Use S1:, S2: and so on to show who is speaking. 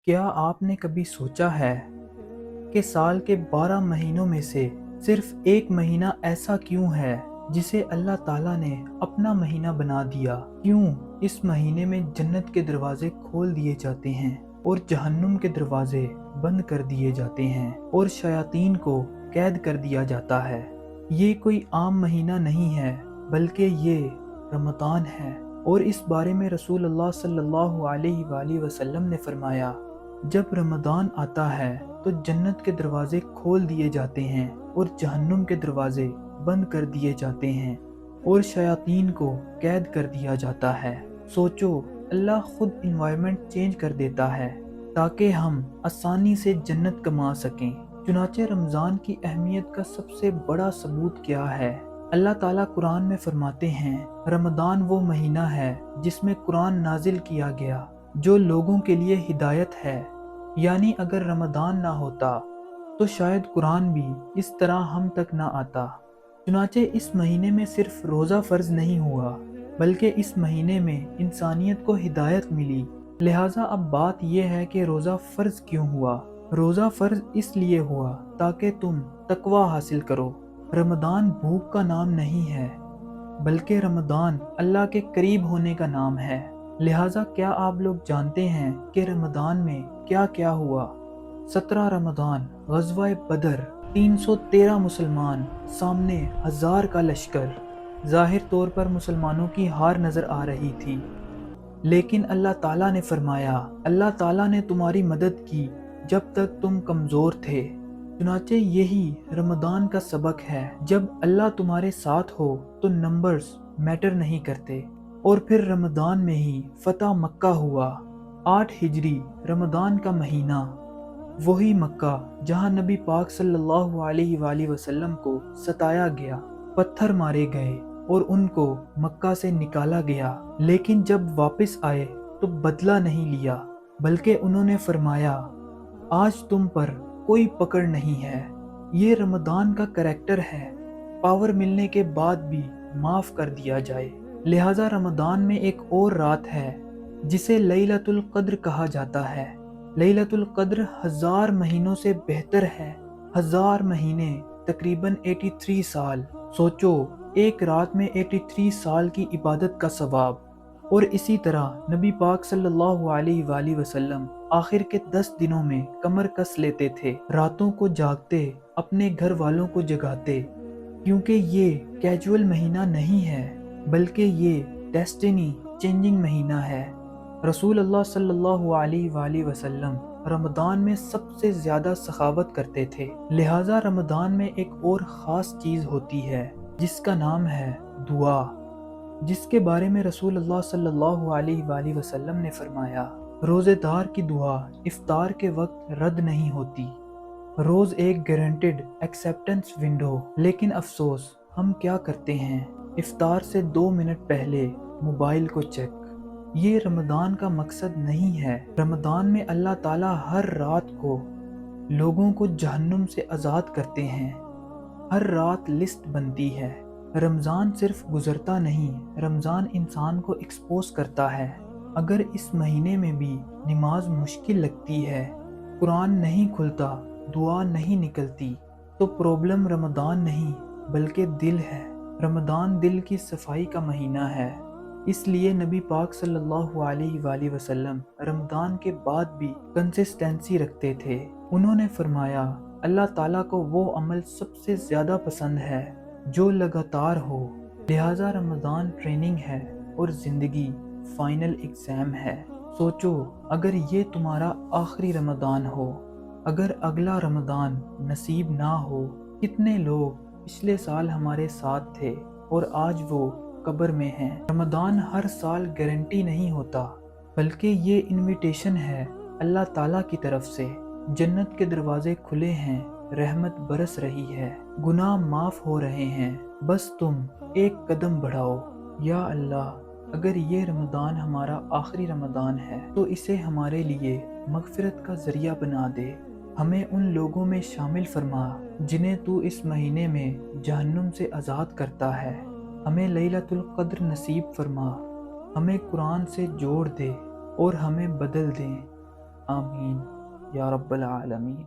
S1: کیا آپ نے کبھی سوچا ہے کہ سال کے 12 مہینوں میں سے صرف ایک مہینہ ایسا کیوں ہے جسے اللہ تعالیٰ نے اپنا مہینہ بنا دیا؟ کیوں اس مہینے میں جنت کے دروازے کھول دیے جاتے ہیں اور جہنم کے دروازے بند کر دیے جاتے ہیں اور شیاطین کو قید کر دیا جاتا ہے؟ یہ کوئی عام مہینہ نہیں ہے بلکہ یہ رمضان ہے، اور اس بارے میں رسول اللہ صلی اللہ علیہ وآلہ وسلم نے فرمایا، جب رمضان آتا ہے تو جنت کے دروازے کھول دیے جاتے ہیں اور جہنم کے دروازے بند کر دیے جاتے ہیں اور شیاطین کو قید کر دیا جاتا ہے۔ سوچو، اللہ خود انوائرمنٹ چینج کر دیتا ہے تاکہ ہم آسانی سے جنت کما سکیں۔ چنانچہ رمضان کی اہمیت کا سب سے بڑا ثبوت کیا ہے؟ اللہ تعالیٰ قرآن میں فرماتے ہیں، رمضان وہ مہینہ ہے جس میں قرآن نازل کیا گیا جو لوگوں کے لیے ہدایت ہے۔ یعنی اگر رمضان نہ ہوتا تو شاید قرآن بھی اس طرح ہم تک نہ آتا۔ چنانچہ اس مہینے میں صرف روزہ فرض نہیں ہوا بلکہ اس مہینے میں انسانیت کو ہدایت ملی۔ لہٰذا اب بات یہ ہے کہ روزہ فرض کیوں ہوا؟ روزہ فرض اس لیے ہوا تاکہ تم تقوی حاصل کرو۔ رمضان بھوک کا نام نہیں ہے بلکہ رمضان اللہ کے قریب ہونے کا نام ہے۔ لہٰذا کیا آپ لوگ جانتے ہیں کہ رمضان میں کیا کیا ہوا؟ 17 رمضان غزوہ بدر، 313 مسلمان سامنے 1000 کا لشکر۔ ظاہر طور پر مسلمانوں کی ہار نظر آ رہی تھی، لیکن اللہ تعالیٰ نے فرمایا، اللہ تعالیٰ نے تمہاری مدد کی جب تک تم کمزور تھے۔ چنانچہ یہی رمضان کا سبق ہے، جب اللہ تمہارے ساتھ ہو تو نمبرز میٹر نہیں کرتے۔ اور پھر رمضان میں ہی فتح مکہ ہوا، 8 ہجری رمضان کا مہینہ، وہی مکہ جہاں نبی پاک صلی اللہ علیہ وآلہ وسلم کو ستایا گیا، پتھر مارے گئے اور ان کو مکہ سے نکالا گیا، لیکن جب واپس آئے تو بدلہ نہیں لیا بلکہ انہوں نے فرمایا، آج تم پر کوئی پکڑ نہیں ہے۔ یہ رمضان کا کریکٹر ہے، پاور ملنے کے بعد بھی معاف کر دیا جائے۔ لہٰذا رمضان میں ایک اور رات ہے جسے لیلۃ القدر کہا جاتا ہے۔ لیلۃ القدر 1000 مہینوں سے بہتر ہے۔ 1000 مہینے تقریباً 83 سال۔ سوچو، ایک رات میں 83 سال کی عبادت کا ثواب۔ اور اسی طرح نبی پاک صلی اللہ علیہ وآلہ وسلم آخر کے 10 دنوں میں کمر کس لیتے تھے، راتوں کو جاگتے، اپنے گھر والوں کو جگاتے، کیونکہ یہ کیجول مہینہ نہیں ہے بلکہ یہ ڈیسٹینی چینجنگ مہینہ ہے۔ رسول اللہ صلی اللہ علیہ وآلہ وسلم رمضان میں سب سے زیادہ سخاوت کرتے تھے، لہٰذا رمضان میں ایک اور خاص چیز ہوتی ہے جس کا نام ہے دعا، جس کے بارے میں رسول اللہ صلی اللہ علیہ وآلہ وسلم نے فرمایا، روزے دار کی دعا افطار کے وقت رد نہیں ہوتی۔ روز ایک گارنٹیڈ ایکسیپٹنس ونڈو، لیکن افسوس ہم کیا کرتے ہیں؟ افطار سے 2 منٹ پہلے موبائل کو چیک۔ یہ رمضان کا مقصد نہیں ہے۔ رمضان میں اللہ تعالیٰ ہر رات کو لوگوں کو جہنم سے آزاد کرتے ہیں۔ ہر رات لسٹ بنتی ہے۔ رمضان صرف گزرتا نہیں، رمضان انسان کو ایکسپوز کرتا ہے۔ اگر اس مہینے میں بھی نماز مشکل لگتی ہے، قرآن نہیں کھلتا، دعا نہیں نکلتی، تو پرابلم رمضان نہیں بلکہ دل ہے۔ رمضان دل کی صفائی کا مہینہ ہے، اس لیے نبی پاک صلی اللہ علیہ وآلہ وسلم رمضان کے بعد بھی کنسسٹنسی رکھتے تھے۔ انہوں نے فرمایا، اللہ تعالیٰ کو وہ عمل سب سے زیادہ پسند ہے جو لگاتار ہو۔ لہٰذا رمضان ٹریننگ ہے اور زندگی فائنل ایگزام ہے۔ سوچو، اگر یہ تمہارا آخری رمضان ہو، اگر اگلا رمضان نصیب نہ ہو، کتنے لوگ پچھلے سال ہمارے ساتھ تھے اور آج وہ قبر میں ہیں۔ رمضان ہر سال گارنٹی نہیں ہوتا بلکہ یہ انویٹیشن ہے اللہ تعالیٰ کی طرف سے۔ جنت کے دروازے کھلے ہیں، رحمت برس رہی ہے، گناہ معاف ہو رہے ہیں، بس تم ایک قدم بڑھاؤ۔ یا اللہ، اگر یہ رمضان ہمارا آخری رمضان ہے تو اسے ہمارے لیے مغفرت کا ذریعہ بنا دے۔ ہمیں ان لوگوں میں شامل فرما جنہیں تو اس مہینے میں جہنم سے آزاد کرتا ہے۔ ہمیں لیلۃ القدر نصیب فرما، ہمیں قرآن سے جوڑ دے اور ہمیں بدل دے۔ آمین یا رب العالمین۔